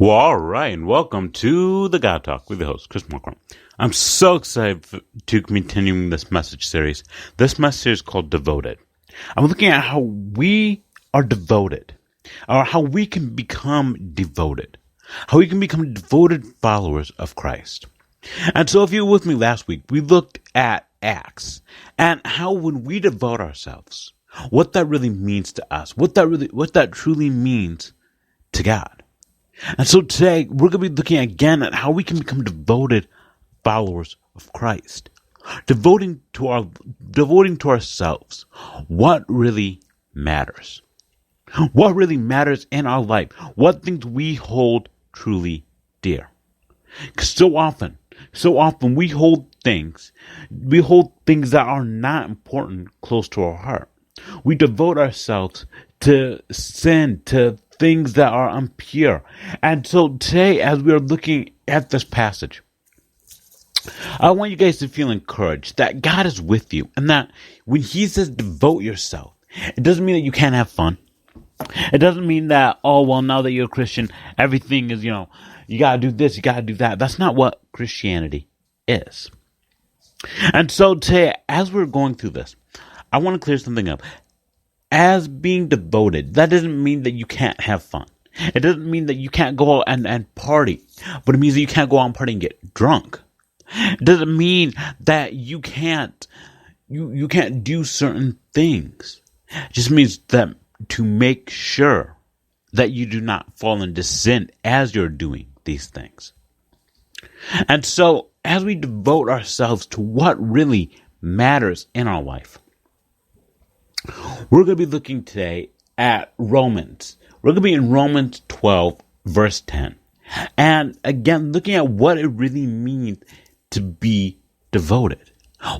Well, all right, and welcome to the God Talk with the host, Chris Marquardt. I'm so excited to continuing this message series. This message is called Devoted. I'm looking at how we are devoted, or how we can become devoted, how we can become devoted followers of Christ. And so if you were with me last week, we looked at Acts and how when we devote ourselves, what that really means to us, what that truly means to God. And so today, we're going to be looking again at how we can become devoted followers of Christ. Devoting to ourselves. What really matters? What really matters in our life? What things we hold truly dear? Because so often we hold things that are not important close to our heart. We devote ourselves to sin, to things that are impure. And so today, as we are looking at this passage, I want you guys to feel encouraged that God is with you, and that when He says devote yourself, it doesn't mean that you can't have fun. It doesn't mean that, oh, well, now that you're a Christian, everything is, you gotta do this, you gotta do that. That's not what Christianity is. And so today, as we're going through this, I want to clear something up. As being devoted, that doesn't mean that you can't have fun. It doesn't mean that you can't go out and party, but it means that you can't go out and party and get drunk. It doesn't mean that you can't do certain things. It just means that to make sure that you do not fall into sin as you're doing these things. And so, as we devote ourselves to what really matters in our life, we're going to be looking today at Romans. We're going to be in Romans 12, verse 10. And again, looking at what it really means to be devoted.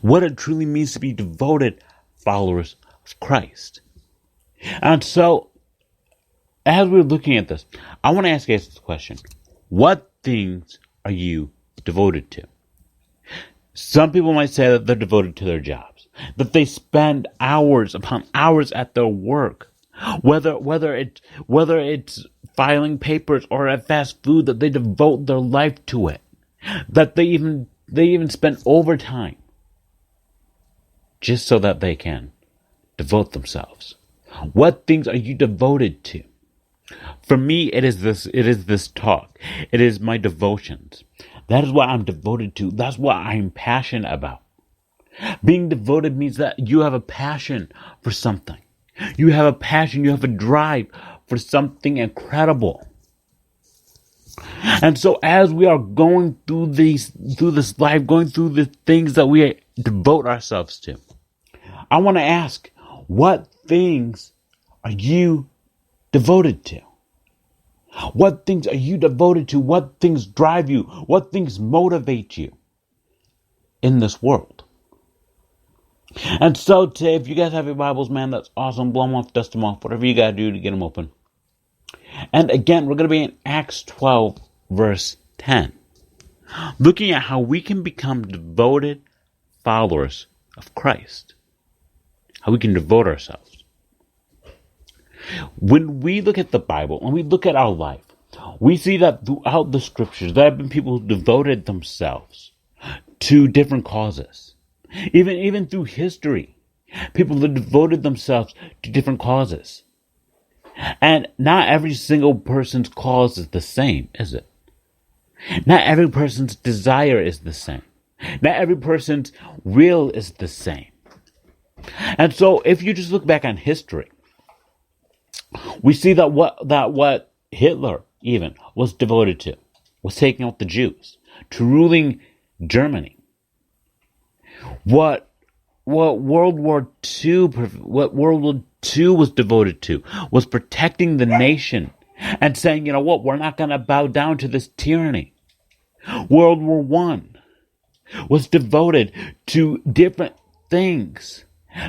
What it truly means to be devoted followers of Christ. And so, as we're looking at this, I want to ask you this question. What things are you devoted to? Some people might say that they're devoted to their jobs, that they spend hours upon hours at their work, whether it's filing papers or at fast food, that they devote their life to it, that they even spend overtime just so that they can devote themselves. What things are you devoted to? For me, it is this talk. It is my devotions. That is what I'm devoted to. That's what I'm passionate about. Being devoted means that you have a passion for something. You have a passion, you have a drive for something incredible. And so as we are going through this life, going through the things that we devote ourselves to, I want to ask, what things are you devoted to? What things are you devoted to? What things drive you? What things motivate you in this world? And so today, if you guys have your Bibles, man, that's awesome. Blow them off, dust them off, whatever you got to do to get them open. And again, we're going to be in Acts 12, verse 10. Looking at how we can become devoted followers of Christ. How we can devote ourselves. When we look at the Bible, when we look at our life, we see that throughout the scriptures, there have been people who devoted themselves to different causes. Even through history, people that devoted themselves to different causes. And not every single person's cause is the same, is it? Not every person's desire is the same. Not every person's will is the same. And so if you just look back on history, we see that what Hitler even was devoted to was taking out the Jews, to ruling Germany. What World War II was devoted to was protecting the nation and saying, you know what, we're not going to bow down to this tyranny. World War I was devoted to different things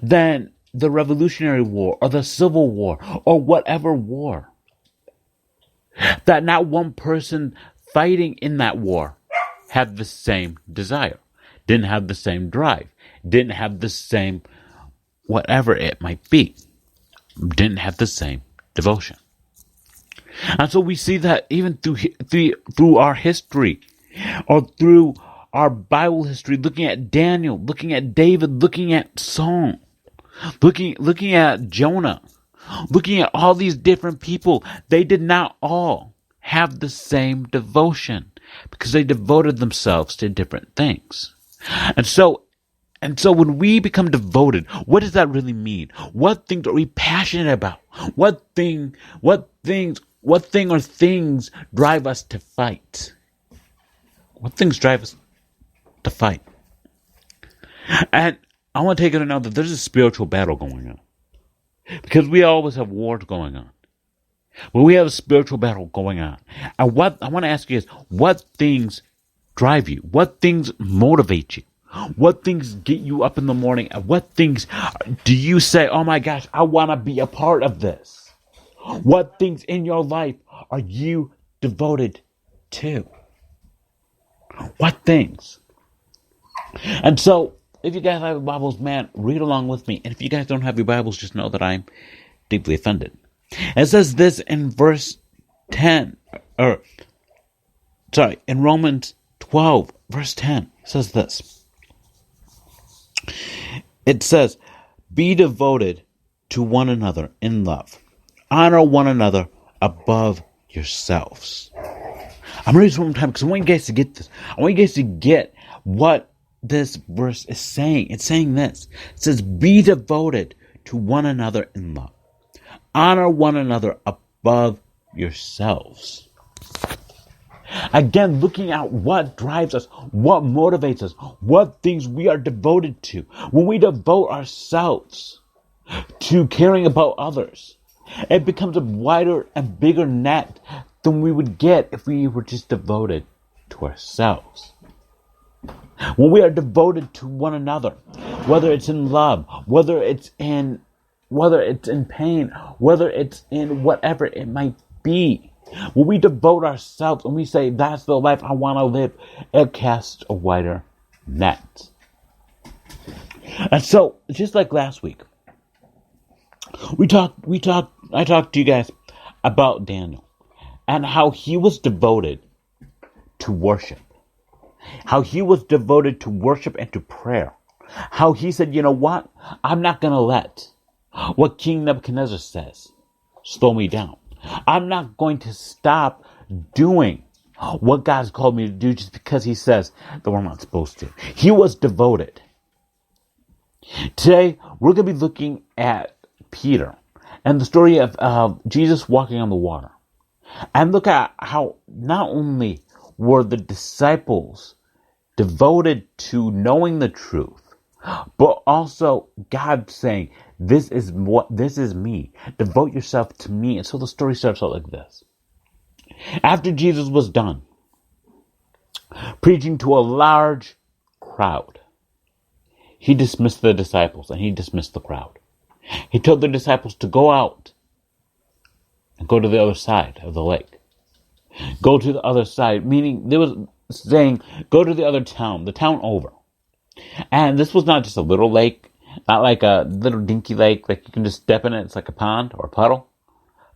than the Revolutionary War or the Civil War or whatever war. That not one person fighting in that war had the same desire, didn't have the same drive, didn't have the same whatever it might be, didn't have the same devotion. And so we see that even through our history, or through our Bible history, looking at Daniel, looking at David, looking at Saul, looking at Jonah, looking at all these different people, they did not all have the same devotion because they devoted themselves to different things. And so when we become devoted, what does that really mean? What things are we passionate about? What thing or things drive us to fight? What things drive us to fight? And I want to take it to know that there's a spiritual battle going on. Because we always have wars going on. But we have a spiritual battle going on. And what I want to ask you is, what things drive you? What things motivate you? What things get you up in the morning? And what things do you say, oh my gosh, I want to be a part of this? What things in your life are you devoted to? What things? And so, if you guys have your Bibles, man, read along with me. And if you guys don't have your Bibles, just know that I'm deeply offended. It says this in verse 10, in Romans 12, verse 10, it says this. It says, be devoted to one another in love. Honor one another above yourselves. I'm going to read this one more time because I want you guys to get this. I want you guys to get what this verse is saying. It's saying this. It says, be devoted to one another in love. Honor one another above yourselves. Again, looking at what drives us, what motivates us, what things we are devoted to. When we devote ourselves to caring about others, it becomes a wider and bigger net than we would get if we were just devoted to ourselves. When we are devoted to one another, whether it's in love, whether it's in pain, whether it's in whatever it might be, when we devote ourselves and we say, that's the life I want to live, it casts a wider net. And so, just like last week, I talked to you guys about Daniel and how he was devoted to worship. How he was devoted to worship and to prayer. How he said, you know what? I'm not going to let what King Nebuchadnezzar says slow me down. I'm not going to stop doing what God's called me to do just because he says that we're not supposed to. He was devoted. Today, we're going to be looking at Peter and the story of Jesus walking on the water. And look at how not only were the disciples devoted to knowing the truth, but also God saying, this is me. Devote yourself to me. And so the story starts out like this. After Jesus was done preaching to a large crowd, he dismissed the disciples and he dismissed the crowd. He told the disciples to go out and go to the other side of the lake. Go to the other side, meaning there was saying, go to the other town, the town over. And this was not just a little lake, not like a little dinky lake, like you can just step in it, it's like a pond or a puddle.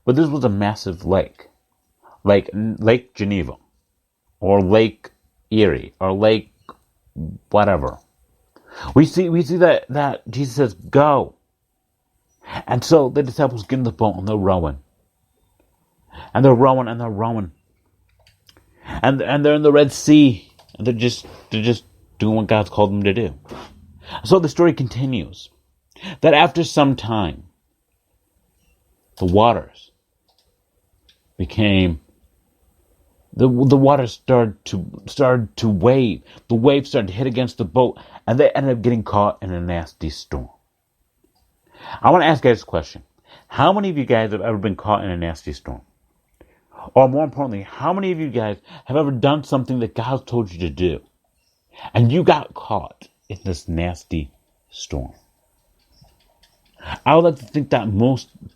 But this was a massive lake, like Lake Geneva, or Lake Erie, or Lake whatever. We see that Jesus says, go. And so the disciples get in the boat and they're rowing. And they're rowing and they're rowing. And they're in the Red Sea. And they're just doing what God's called them to do. So the story continues. That after some time, the waters became... The waters started to wave. The waves started to hit against the boat. And they ended up getting caught in a nasty storm. I want to ask you guys a question. How many of you guys have ever been caught in a nasty storm? Or more importantly, how many of you guys have ever done something that God told you to do and you got caught in this nasty storm? I would like to think that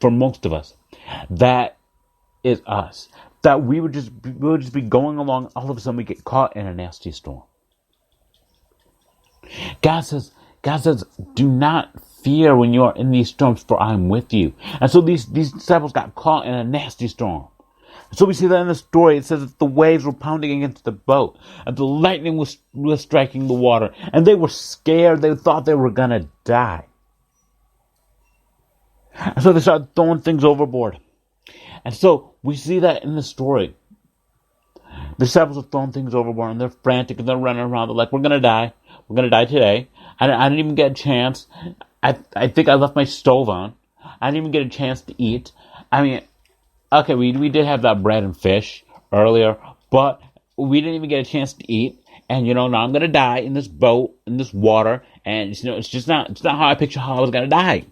for most of us, that is us. That we would just be going along, all of a sudden we get caught in a nasty storm. God says, do not fear when you are in these storms, for I am with you. And so these disciples got caught in a nasty storm. So we see that in the story. It says that the waves were pounding against the boat, and the lightning was striking the water, and they were scared. They thought they were going to die. And so they started throwing things overboard. And so we see that in the story. The disciples are throwing things overboard, and they're frantic, and they're running around. They're like, we're going to die. We're going to die today. I didn't even get a chance. I think I left my stove on. I didn't even get a chance to eat. I mean, okay, we did have that bread and fish earlier, but we didn't even get a chance to eat. And, now I'm going to die in this boat, in this water. And, it's just not how I picture how I was going to die.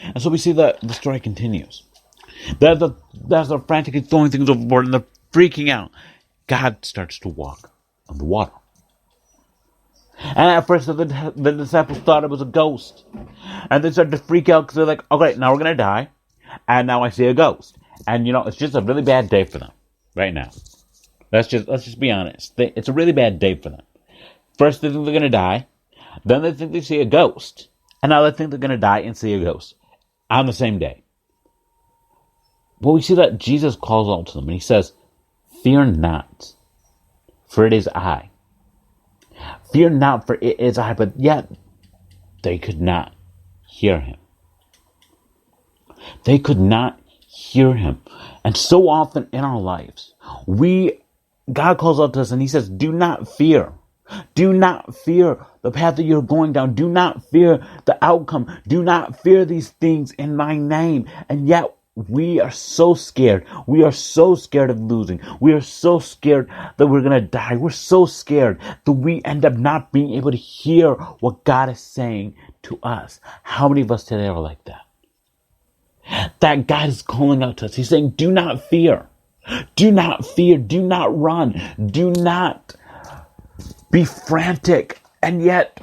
And so we see that the story continues. As they're frantically throwing things overboard and they're freaking out, God starts to walk on the water. And at first, the disciples thought it was a ghost. And they started to freak out because they're like, okay, now we're going to die. And now I see a ghost. And, it's just a really bad day for them right now. Let's just be honest. It's a really bad day for them. First, they think they're going to die. Then they think they see a ghost. And now they think they're going to die and see a ghost on the same day. But we see that Jesus calls out to them and he says, fear not, for it is I. Fear not, for it is I. But yet, they could not hear him. They could not hear him. And so often in our lives, God calls out to us and he says, do not fear. Do not fear the path that you're going down. Do not fear the outcome. Do not fear these things in my name. And yet we are so scared. We are so scared of losing. We are so scared that we're going to die. We're so scared that we end up not being able to hear what God is saying to us. How many of us today are like that? That God is calling out to us. He's saying, do not fear. Do not fear. Do not run. Do not be frantic. And yet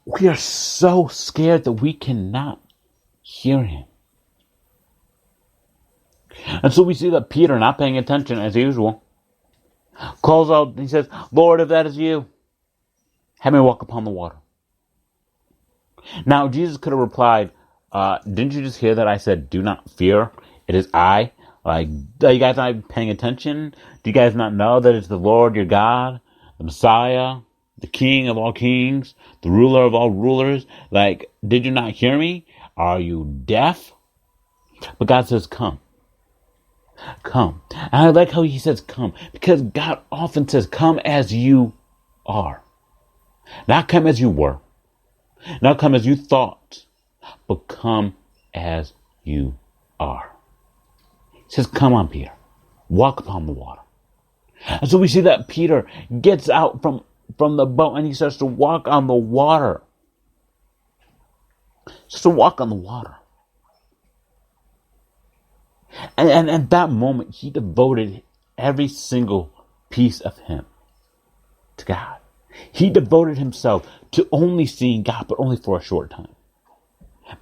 we are so scared that we cannot hear him. And so we see that Peter, not paying attention as usual, calls out, he says, Lord, if that is you, have me walk upon the water. Now, Jesus could have replied, didn't you just hear that I said, do not fear, it is I? Like, are you guys not paying attention? Do you guys not know that it's the Lord your God, the Messiah, the King of all kings, the ruler of all rulers? Like, did you not hear me? Are you deaf? But God says, come. Come. And I like how he says come, because God often says come as you are. Not come as you were. Not come as you thought, but come as you are. He says, come on, Peter. Walk upon the water. And so we see that Peter gets out from the boat and he starts to walk on the water. Just to walk on the water. And at that moment, he devoted every single piece of him to God. He devoted himself to only seeing God, but only for a short time.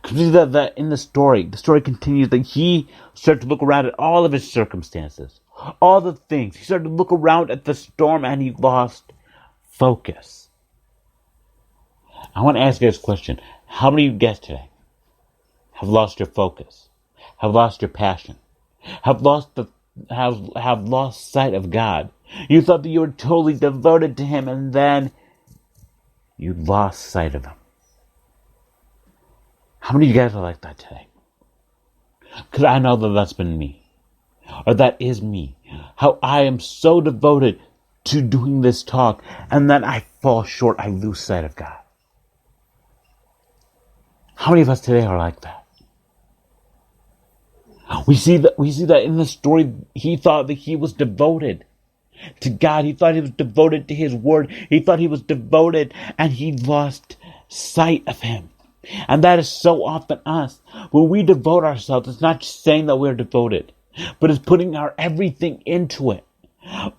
Because that in the story continues that he started to look around at all of his circumstances, all the things. He started to look around at the storm and he lost focus. I want to ask you this question. How many of you guys today have lost your focus? Have lost your passion, have lost sight of God. You thought that you were totally devoted to him, and then you lost sight of him. How many of you guys are like that today? Because I know that that's been me, or that is me. How I am so devoted to doing this talk, and then I fall short. I lose sight of God. How many of us today are like that? We see that in the story, he thought that he was devoted to God. He thought he was devoted to his word. He thought he was devoted, and he lost sight of him. And that is so often us. When we devote ourselves, it's not just saying that we're devoted, but it's putting our everything into it.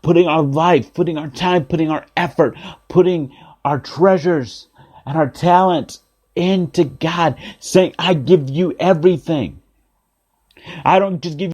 Putting our life, putting our time, putting our effort, putting our treasures and our talents into God. Saying, I give you everything. I don't just give you